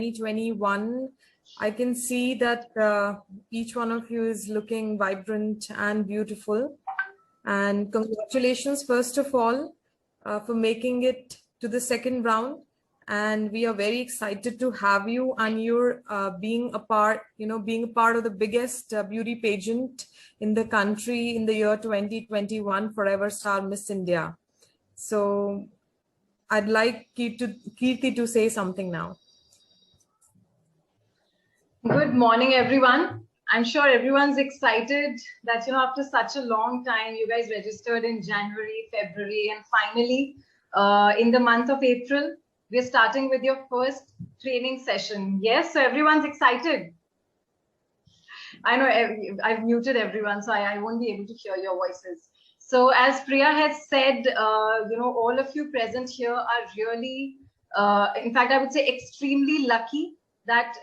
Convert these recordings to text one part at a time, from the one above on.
2021, I can see that each one of you is looking vibrant and beautiful. And congratulations, first of all, for making it to the second round. And we are very excited to have you, and you're being a part of the biggest beauty pageant in the country in the year 2021, Forever Star Miss India. So I'd like Kirti to say something now. Good morning, everyone. I'm sure everyone's excited that, after such a long time, you guys registered in January, February, and finally, in the month of April, we're starting with your first training session. Yes, so everyone's excited. I know I've muted everyone, so I won't be able to hear your voices. So as Priya has said, all of you present here are really, in fact, I would say extremely lucky that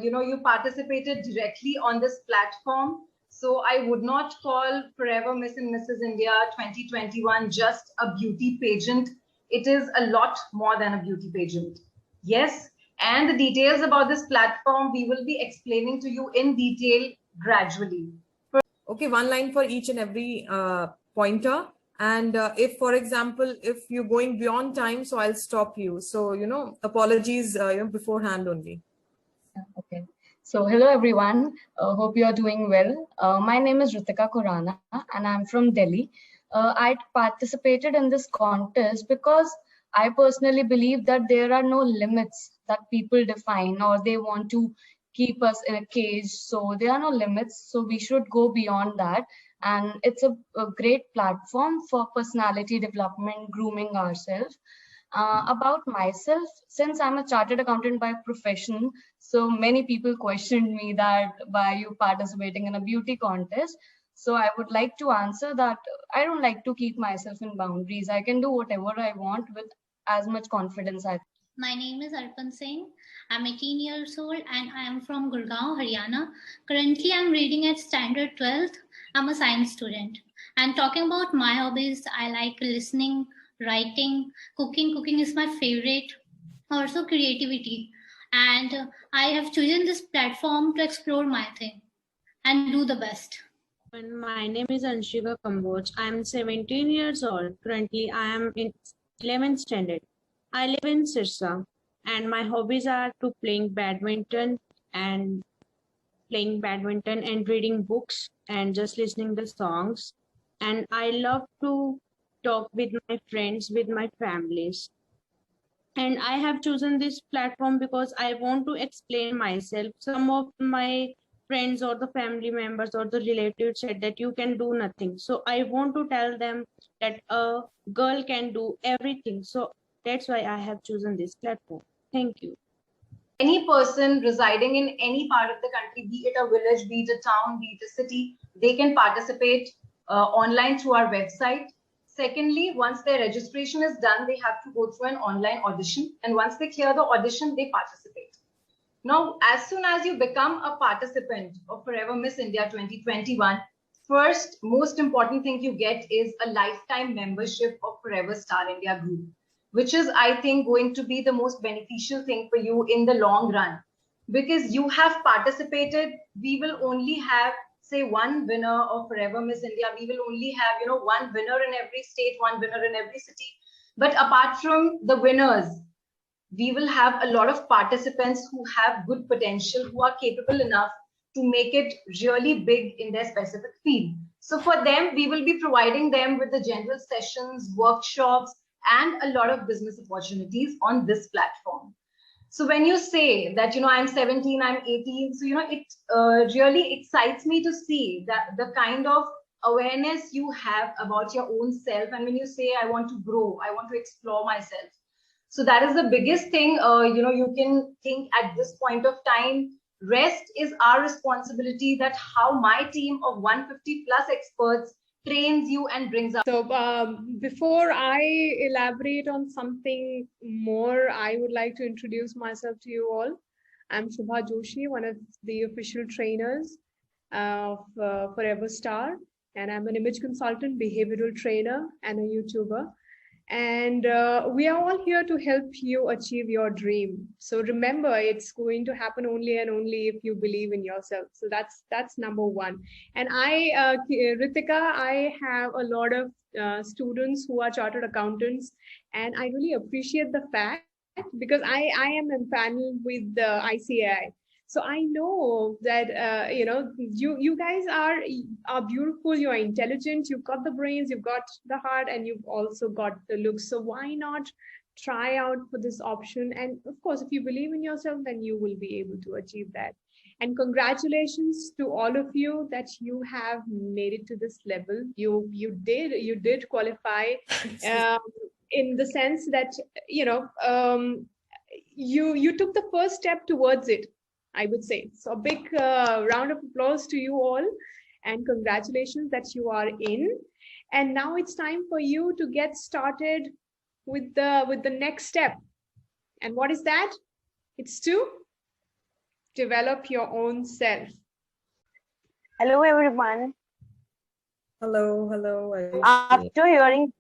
you participated directly on this platform. So I would not call Forever Miss and Mrs. India 2021 just a beauty pageant. It is a lot more than a beauty pageant. Yes, and the details about this platform we will be explaining to you in detail gradually. Okay, one line for each and every pointer. And if, for example, if you're going beyond time, so I'll stop you. So, apologies beforehand only. Okay. So hello everyone. Hope you are doing well. My name is Ritika Khurana and I'm from Delhi. I participated in this contest because I personally believe that there are no limits that people define or they want to keep us in a cage. So there are no limits. So we should go beyond that. And it's a great platform for personality development, grooming ourselves. About myself, since I'm a chartered accountant by profession, so many people questioned me that why are you participating in a beauty contest. So I would like to answer that I don't like to keep myself in boundaries. I can do whatever I want with as much confidence as. My name is Arpan Singh. I'm 18 years old and I am from Gurgaon, Haryana. Currently, I'm reading at standard 12th. I'm a science student. And talking about my hobbies, I like listening, writing, cooking. Cooking is my favorite. Also creativity. And I have chosen this platform to explore my thing and do the best. And my name is Anshika Kamboj. I am 17 years old. Currently, I am in 11th standard. I live in Sirsa, and my hobbies are to playing badminton and reading books and just listening to songs. And I love to talk with my friends, with my families. And I have chosen this platform because I want to explain myself. Some of my friends or the family members or the relatives said that you can do nothing. So I want to tell them that a girl can do everything. So that's why I have chosen this platform. Thank you. Any person residing in any part of the country, be it a village, be it a town, be it a city, they can participate online through our website. Secondly, once their registration is done, they have to go through an online audition. And once they clear the audition, they participate. Now, as soon as you become a participant of Forever Miss India 2021, first, most important thing you get is a lifetime membership of Forever Star India Group, which is, I think, going to be the most beneficial thing for you in the long run. Because you have participated, we will only have, say, one winner of Forever Miss India. We will only have, one winner in every state, one winner in every city. But apart from the winners, we will have a lot of participants who have good potential, who are capable enough to make it really big in their specific field. So for them, we will be providing them with the general sessions, workshops, and a lot of business opportunities on this platform. So when you say that, I'm 17, I'm 18, so, it really excites me to see that the kind of awareness you have about your own self. And when you say, I want to grow, I want to explore myself. So that is the biggest thing, you can think at this point of time. Rest is our responsibility, that how my team of 150 plus experts trains you and brings up. So before I elaborate on something more, I would like to introduce myself to you all. I'm Shubha Joshi, one of the official trainers of Forever Star, and I'm an image consultant, behavioral trainer, and a YouTuber. And we are all here to help you achieve your dream. So remember, it's going to happen only and only if you believe in yourself. So that's number one. And Ritika, I have a lot of students who are chartered accountants, and I really appreciate the fact, because I am in panel with the ICAI. So I know that you guys are beautiful, you are intelligent, you've got the brains, you've got the heart, and you've also got the looks. So why not try out for this option? And of course, if you believe in yourself, then you will be able to achieve that. And congratulations to all of you that you have made it to this level. You did qualify, in the sense that you took the first step towards it, I would say. So a big round of applause to you all, and congratulations that you are in. And now it's time for you to get started with the next step. And what is that? It's to develop your own self. Hello, everyone. Hello. After hearing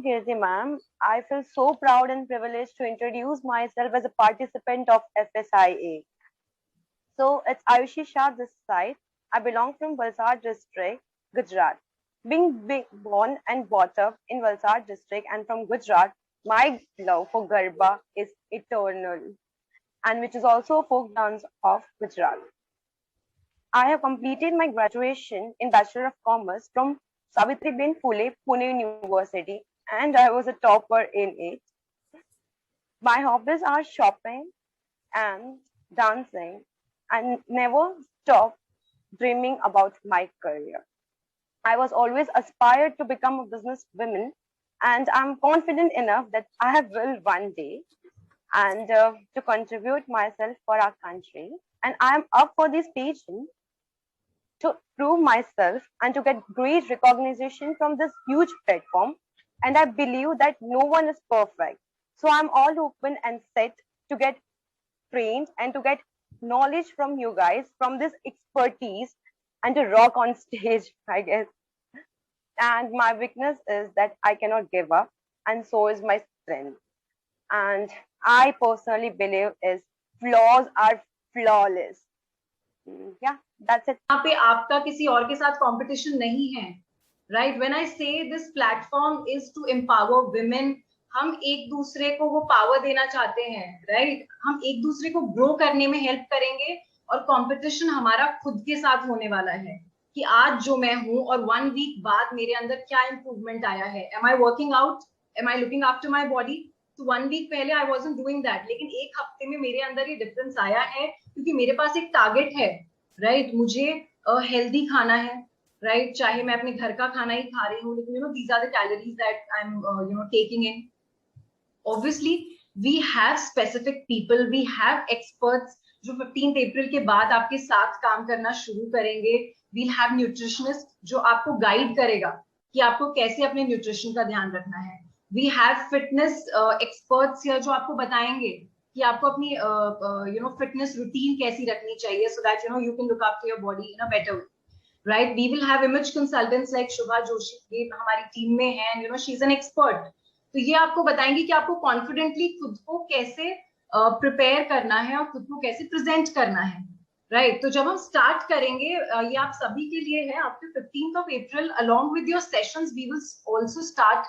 Kirti ma'am, I feel so proud and privileged to introduce myself as a participant of FSIA. So it's Ayushi Shah this side. I belong from Valsad district, Gujarat. Being born and brought up in Valsad district and from Gujarat, my love for Garba is eternal, and which is also a folk dance of Gujarat. I have completed my graduation in Bachelor of Commerce from Savitriben Phule, Pune University, and I was a topper in it. My hobbies are shopping and dancing, and never stop dreaming about my career. I was always aspired to become a businesswoman, and I'm confident enough that I will one day, and to contribute myself for our country. And I'm up for this patient to prove myself and to get great recognition from this huge platform. And I believe that no one is perfect. So I'm all open and set to get trained and to get knowledge from you guys, from this expertise, and to rock on stage, I guess. And my weakness is that I cannot give up, and so is my strength. And I personally believe is flaws are flawless. Yeah, that's it. यहाँ पे आपका किसी और के साथ competition नहीं है, right? When I say this platform is to empower women, हम एक दूसरे को वो power देना चाहते हैं, right? हम एक दूसरे को grow करने में help करेंगे, और competition हमारा खुद के साथ होने वाला है कि आज जो मैं हूँ और 1 week बाद मेरे अंदर क्या improvement आया है. Am I working out? Am I looking after my body? तो 1 week पहले I wasn't doing that, लेकिन एक हफ्ते में मेरे अंदर ये डिफरेंस आया है क्योंकि मेरे पास एक टारगेट है, राइट? मुझे हेल्दी खाना है, राइट? चाहे मैं अपने घर का खाना ही खा रही हूँ, लेकिन these are the calories that I'm taking in. Obviously we have specific people, we have experts जो 15th April के बाद आपके साथ काम करना शुरू करेंगे. We'll have nutritionist जो आपको गाइड करेगा कि आपको कैसे अपने न्यूट्रिशन का ध्यान रखना है. We have fitness experts here जो आपको बताएंगे कि आपको अपनी fitness routine कैसी रखनी चाहिए, so that you can look after your body in a better way, right? We will have image consultants like Shubha Joshi, ये हमारी टीम में है, and she's an expert. तो ये आपको बताएंगे कि आपको confidently खुद को कैसे prepare करना है और खुद को कैसे present करना है, right? तो जब हम start करेंगे, ये आप सभी के लिए है. After 15th of April, along with your sessions, we will also start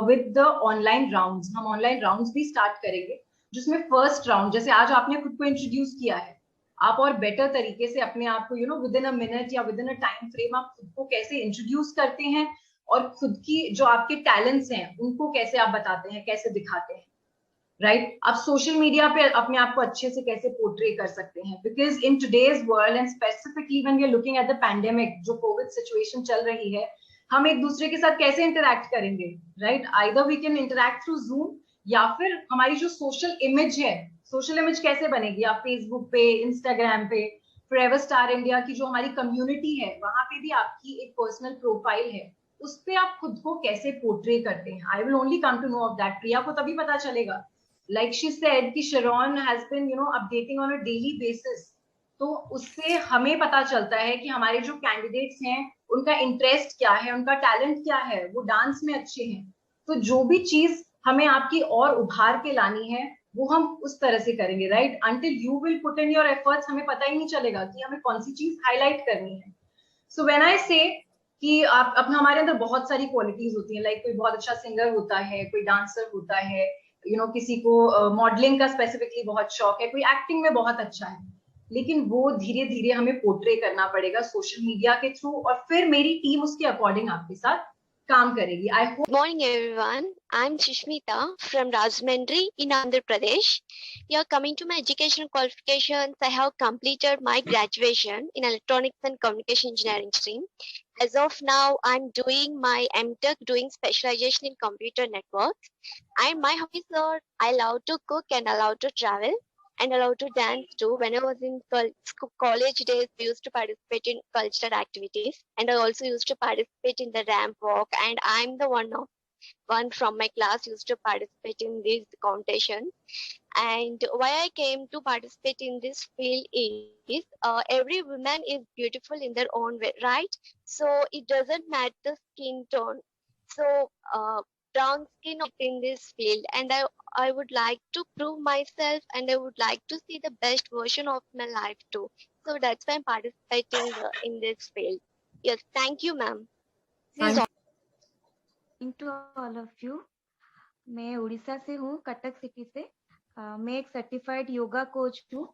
with the online rounds. हम online rounds भी start करेंगे, जिसमें first round जैसे आज आपने खुद को introduce किया है, आप और better तरीके से अपने आप को within a minute या within a time frame आप खुद को कैसे introduce करते हैं और खुद की जो आपके talents हैं उनको कैसे आप बताते हैं, कैसे दिखाते हैं, right? आप social media पे अपने आप को अच्छे से कैसे portray कर सकते हैं, because in today's world and specifically when we are looking at the pandemic, जो COVID situation चल रही है, हम एक दूसरे के साथ कैसे इंटरैक्ट करेंगे, right? Either we can interact through Zoom, या फिर हमारी जो सोशल इमेज है, सोशल इमेज कैसे बनेगी? आप फेसबुक पे, इंस्टाग्राम पे, फॉरएवर स्टार इंडिया की जो हमारी कम्युनिटी है, वहां पे भी आपकी एक पर्सनल प्रोफाइल है, उस पे आप खुद को कैसे पोर्ट्रे करते हैं. I will only come to know of that. Priya को तभी पता चलेगा, लाइक शी सेड कि Sharon has been updating on a daily basis. तो उससे हमें पता चलता है कि हमारे जो कैंडिडेट्स हैं उनका इंटरेस्ट क्या है, उनका टैलेंट क्या है, वो डांस में अच्छे हैं, तो जो भी चीज हमें आपकी और उभार के लानी है वो हम उस तरह से करेंगे, right? Until you will put in your efforts हमें पता ही नहीं चलेगा कि हमें कौन सी चीज हाईलाइट करनी है. सो व्हेन आई से कि आप अपना, हमारे अंदर बहुत सारी क्वालिटीज होती हैं, लाइक कोई बहुत अच्छा सिंगर होता है, कोई डांसर होता है, किसी को मॉडलिंग का स्पेसिफिकली बहुत शौक है, कोई एक्टिंग में बहुत अच्छा है, लेकिन वो धीरे धीरे हमें पोर्ट्रे करना पड़ेगा सोशल मीडिया के थ्रू, और फिर मेरी टीम उसके अकॉर्डिंग आपके साथ काम करेगी. I hope. Good morning, everyone. I'm Shishmita from Rajahmundry in Andhra Pradesh. Yeah, coming to my educational qualifications, I have completed my graduation in Electronics and Communication Engineering stream. As of now, I'm doing my MTech, doing specialization in computer networks. And my hobbies are I love to cook and I love to travel and I love to dance too. When I was in college days, I used to participate in cultural activities, and I also used to participate in the ramp walk. And I'm the one from my class used to participate in these competitions. And why I came to participate in this field is every woman is beautiful in their own way, right? So it doesn't matter the skin tone. So brown skin in this field, and I would like to prove myself, and I would like to see the best version of my life too. So that's why I'm participating in this field. Yes, thank you, ma'am. Thank you. To all of you, मैं उड़ीसा से हूँ, Cuttack city से. मैं एक certified yoga coach हूँ,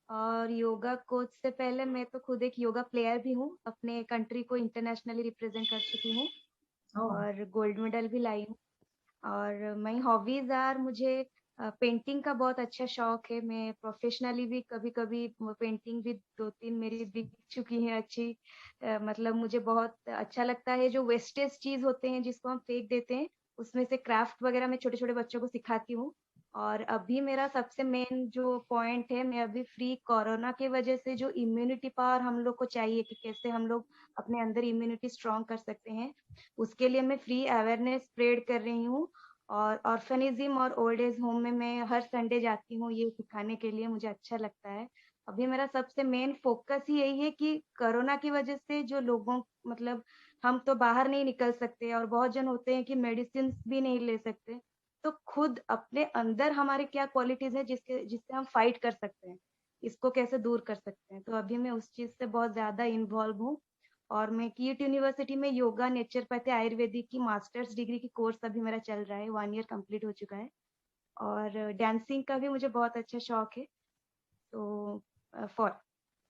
और yoga coach से पहले मैं तो खुद एक योगा प्लेयर भी हूँ. अपने कंट्री को इंटरनेशनली रिप्रेजेंट कर चुकी हूँ और गोल्ड मेडल भी लाई हूँ. और माय हॉबीज आर, मुझे पेंटिंग का बहुत अच्छा शौक है. मैं प्रोफेशनली भी कभी कभी पेंटिंग भी 2-3 मेरी बिक चुकी है अच्छी. मतलब मुझे बहुत अच्छा लगता है जो वेस्टेज चीज होते हैं जिसको हम फेंक देते हैं, उसमें से क्राफ्ट वगैरह मैं छोटे छोटे बच्चों को सिखाती हूँ. और अभी मेरा सबसे मेन जो पॉइंट है, मैं अभी फ्री कोरोना की वजह से जो इम्यूनिटी पावर हम लोग को चाहिए कि कैसे हम लोग अपने अंदर इम्यूनिटी स्ट्रॉन्ग कर सकते हैं, उसके लिए मैं फ्री अवेयरनेस स्प्रेड कर रही हूँ. और ऑर्फेनिज्म और ओल्ड एज होम में मैं हर संडे जाती हूँ ये सिखाने के लिए. मुझे अच्छा लगता है. अभी मेरा सबसे मेन फोकस ही यही है कि कोरोना की वजह से जो लोगों, मतलब हम तो बाहर नहीं निकल सकते और बहुत जन होते हैं कि मेडिसिन भी नहीं ले सकते, तो खुद अपने अंदर हमारे क्या क्वालिटीज है जिससे हम फाइट कर सकते हैं, इसको कैसे दूर कर सकते हैं. तो अभी मैं उस चीज से बहुत ज्यादा इन्वॉल्व हूँ. और मैं कीट यूनिवर्सिटी में योगा, नेचुरोपैथी, आयुर्वेदिक की मास्टर्स डिग्री की कोर्स अभी मेरा चल रहा है. 1 ईयर कंप्लीट हो चुका है. और डांसिंग का भी मुझे बहुत अच्छा शौक है. तो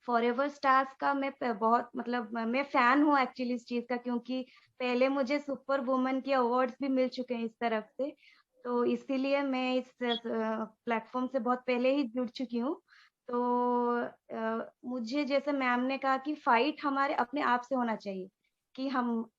फॉरएवर स्टार्स का मैं बहुत, मतलब मैं फैन हूँ एक्चुअली इस चीज का, क्योंकि पहले मुझे सुपर वुमन के अवार्ड्स भी मिल चुके हैं इस तरफ से. तो इसीलिए मैं इस प्लेटफॉर्म से बहुत पहले ही जुड़ चुकी हूँ. तो मुझे जैसे मैम ने कहा कि फाइट हमारे अपने आप से होना चाहिए, कि हम,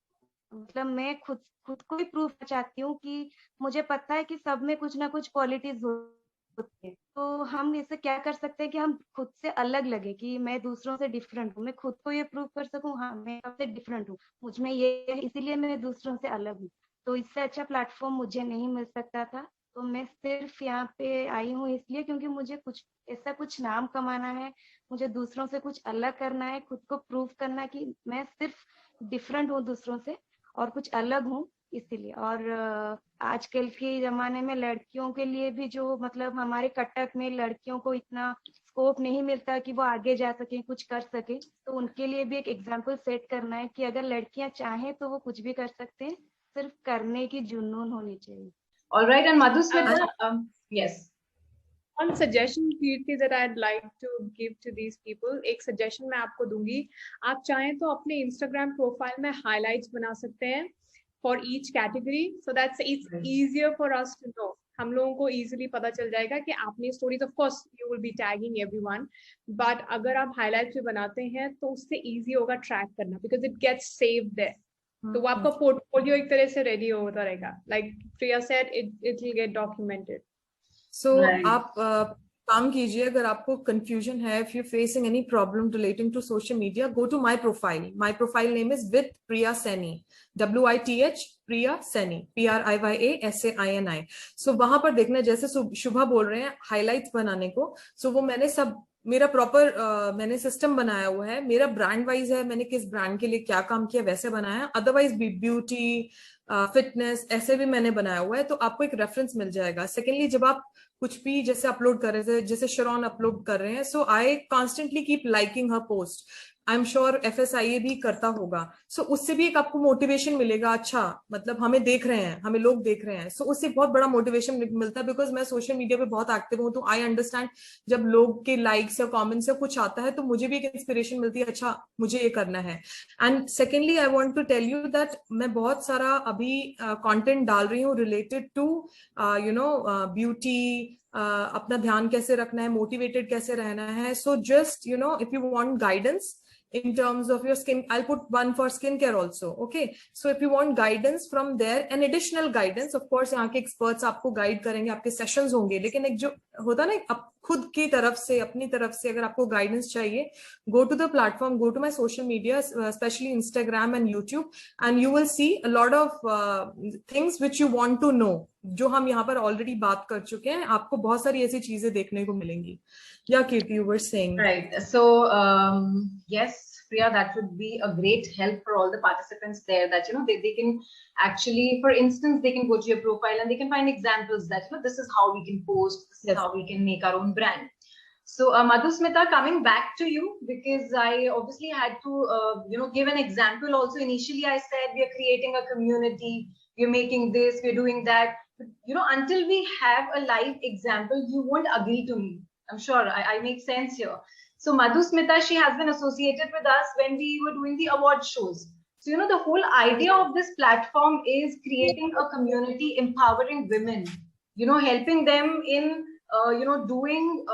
मतलब मैं खुद को ही प्रूव चाहती हूँ कि मुझे पता है कि सब में कुछ ना कुछ क्वालिटीज होती है. तो हम इसे क्या कर सकते हैं कि हम खुद से अलग लगे, कि मैं दूसरों से डिफरेंट हूँ. मैं खुद को ये प्रूव कर सकूँ, हाँ मैं सबसे डिफरेंट हूँ, मुझ में ये है, इसीलिए मैं दूसरों से अलग हूँ. तो इससे अच्छा प्लेटफॉर्म मुझे नहीं मिल सकता था. तो मैं सिर्फ यहाँ पे आई हूँ इसलिए क्योंकि मुझे कुछ नाम कमाना है, मुझे दूसरों से कुछ अलग करना है, खुद को प्रूव करना है कि मैं सिर्फ डिफरेंट हूँ दूसरों से और कुछ अलग हूँ, इसीलिए. और आजकल के जमाने में लड़कियों के लिए भी, जो मतलब हमारे कटक में लड़कियों को इतना स्कोप नहीं मिलता कि वो आगे जा सके, कुछ कर सके, तो उनके लिए भी एक एग्जाम्पल सेट करना है कि अगर लड़कियां चाहें तो वो कुछ भी कर सकते हैं, सिर्फ करने की जुनून होनी चाहिए. All right, and Madhusmita, yes. One suggestion, Kirti, that I'd like to give to these people, एक suggestion मैं आपको दूंगी. आप चाहें तो अपने Instagram profile में highlights बना सकते हैं for each category, so that's it's easier for us to know. हम लोगों को easily पता चल जाएगा कि आपने stories, of course you will be tagging everyone, but अगर आप highlights भी बनाते हैं तो उससे easy होगा track करना, because it gets saved there. तो वो आपका पोर्टफोलियो एक तरह से रेडी होता रहेगा. Like Priya said, it will get documented. So आप काम कीजिए, अगर आपको कंफ्यूजन है, if you facing any problem relating to social media, go to my profile name is with Priya Saini, WITH Priya Saini, PRIYASAINI. So वहां पर देखना, जैसे शुभा बोल रहे हैं हाइलाइट्स बनाने को, सो वो मैंने सब मेरा प्रॉपर मैंने सिस्टम बनाया हुआ है, मेरा ब्रांड वाइज है, मैंने किस ब्रांड के लिए क्या काम किया वैसे बनाया है। अदरवाइज ब्यूटी फिटनेस ऐसे भी मैंने बनाया हुआ है, तो आपको एक रेफरेंस मिल जाएगा। सेकेंडली, जब आप कुछ भी जैसे अपलोड कर रहे थे, जैसे शरॉन अपलोड कर रहे हैं, so I constantly keep liking her post. I am sure FSIA भी करता होगा। सो उससे भी एक आपको मोटिवेशन मिलेगा, अच्छा मतलब हमें देख रहे हैं, हमें लोग देख रहे हैं। सो उससे बहुत बड़ा मोटिवेशन मिलता है, बिकॉज मैं सोशल मीडिया पे बहुत एक्टिव हूँ, तो आई अंडरस्टैंड जब लोग के लाइक्स या कमेंट्स या कुछ आता है तो मुझे भी एक इंस्पिरेशन मिलती है, अच्छा मुझे ये करना है। And secondly I want to tell you that मैं बहुत सारा अभी कंटेंट डाल रही हूँ रिलेटेड टू ब्यूटी, अपना ध्यान कैसे रखना है, मोटिवेटेड कैसे रहना है। So just if you want guidance in terms of your skin, I'll put one for skincare also. Okay, so if you want guidance from there, an additional guidance, of course यहाँ के experts आपको guide करेंगे, आपके sessions होंगे, लेकिन एक जो होता ना आप खुद की तरफ से, अपनी तरफ से अगर आपको guidance चाहिए, go to the platform, go to my social media, especially Instagram and YouTube, and you will see a lot of things which you want to know, जो हम यहाँ पर ऑलरेडी बात कर चुके हैं। आपको बहुत सारी ऐसी चीजें देखने को मिलेंगी। Yeah, Kirti, you were saying. Right. So, yes, Priya, that would be a great help for all the participants there, that, they can actually, for instance, they can go to your profile and they can find examples that, this is how we can post, this is how we can make our own brand. So, Madhusmita, coming back to you, because I obviously had to, give an example also. Initially, I said we are creating a community, we're making this, we're doing that. But, until we have a live example, you won't agree to me. I'm sure I make sense here. So Madhusmita, she has been associated with us when we were doing the award shows. So, the whole idea of this platform is creating a community, empowering women, helping them in, doing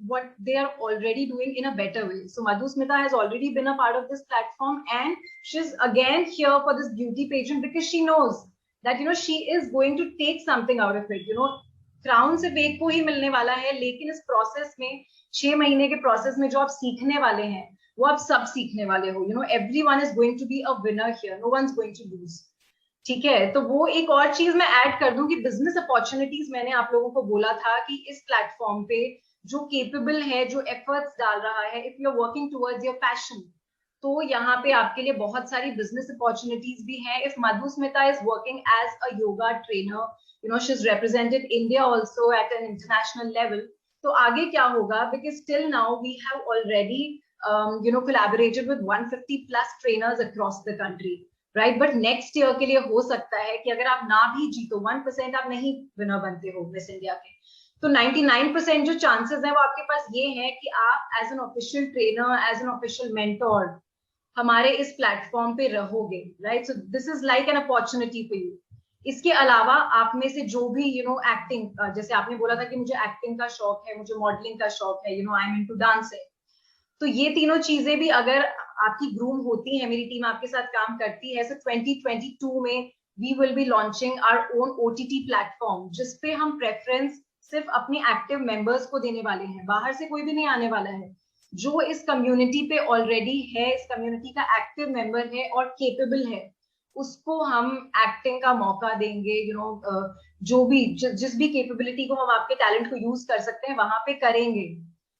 what they are already doing in a better way. So Madhusmita has already been a part of this platform, and she's again here for this beauty pageant because she knows that, she is going to take something out of it. Crown सिर्फ एक को ही मिलने वाला है, लेकिन इस process में 6 महीने के प्रोसेस में जो आप सीखने वाले हैं वो आप सब सीखने वाले हो। Everyone is going to be a winner here, no one is going to lose. ठीक है, तो वो एक और चीज मैं ऐड कर दूं कि बिजनेस अपॉर्चुनिटीज मैंने आप लोगों को बोला था कि इस प्लेटफॉर्म पे जो केपेबल है, जो एफर्ट्स डाल रहा है, if you are working towards your passion, तो यहाँ पे आपके लिए बहुत सारी बिजनेस अपॉर्चुनिटीज भी हैं। If Madhusmita is working as a yoga trainer, she's represented India also at an international level. तो आगे क्या होगा? Because till now we have already collaborated with 150 plus trainers across the country, right? But next year के लिए हो सकता है कि अगर आप ना भी जीतो, 1% आप नहीं विनर बनते हो मिस इंडिया के, तो 99% जो चांसेस है वो आपके पास ये है कि आप as an official trainer, as an official mentor हमारे इस प्लेटफॉर्म पे रहोगे, right? So this is like an opportunity for you. इसके अलावा आप में से जो भी एक्टिंग, जैसे आपने बोला था कि मुझे एक्टिंग का शौक है, मुझे मॉडलिंग का शौक है, आई एम इनटू डांसिंग, तो ये तीनों चीजें भी अगर आपकी ग्रूम होती है, मेरी टीम आपके साथ काम करती है, सो 2022 में we will be launching our own OTT platform, जिसपे हम प्रेफरेंस सिर्फ अपने एक्टिव मेंबर्स को देने वाले हैं, बाहर से कोई भी नहीं आने वाला है। जो इस कम्युनिटी पे ऑलरेडी है, इस कम्युनिटी का एक्टिव मेंबर है और केपेबल है, उसको हम एक्टिंग का मौका देंगे। जो भी जिस भी कैपेबिलिटी को हम आपके टैलेंट को यूज कर सकते हैं वहां पे करेंगे,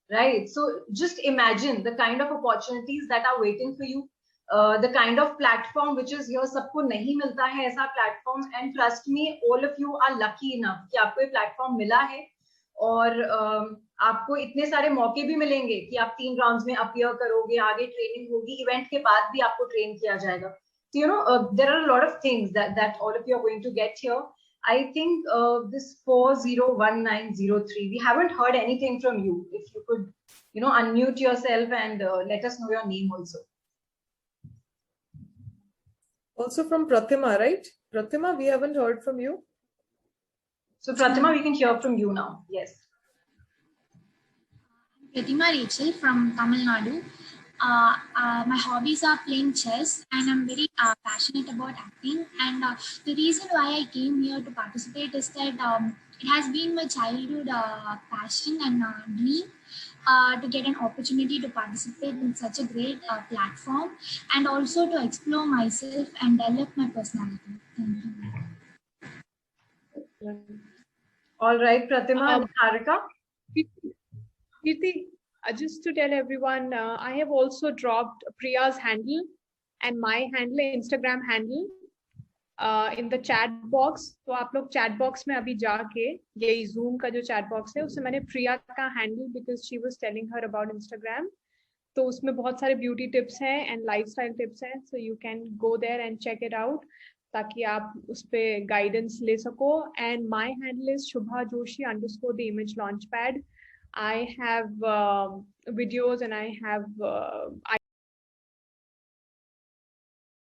right? So just imagine the kind of opportunities that are waiting for you, the kind of platform which is सबको नहीं मिलता है ऐसा platform, and trust me, all of you are lucky enough कि आपको ये प्लेटफॉर्म मिला है, और आपको इतने सारे मौके भी मिलेंगे कि आप 3 राउंड्स में अपीयर करोगे, आगे ट्रेनिंग होगी, इवेंट के बाद भी आपको ट्रेन किया जाएगा। So, there are a lot of things that all of you are going to get here. I think this 401903, we haven't heard anything from you. If you could, unmute yourself and let us know your name also. Also from Pratima, right? Pratima, we haven't heard from you. So Pratima, we can hear from you now. Yes. Pratima Rachel from Tamil Nadu. My hobbies are playing chess, and I'm very passionate about acting. And the reason why I came here to participate is that it has been my childhood passion and dream to get an opportunity to participate in such a great platform, and also to explore myself and develop my personality. Thank you. All right, Pratima. Harika? Kirti, just to tell everyone, I have also dropped Priya's handle and my handle, Instagram handle, in the chat box. तो आप लोग chat box में अभी जाके, ये Zoom का जो chat box है, उसमें मैंने Priya का handle, because she was telling her about Instagram. तो उसमें बहुत सारे beauty tips हैं and lifestyle tips हैं, so you can go there and check it out, ताकि आप उस पे guidance ले सको. And my handle is Shubha Joshi _ the Image Launchpad. I have videos and I have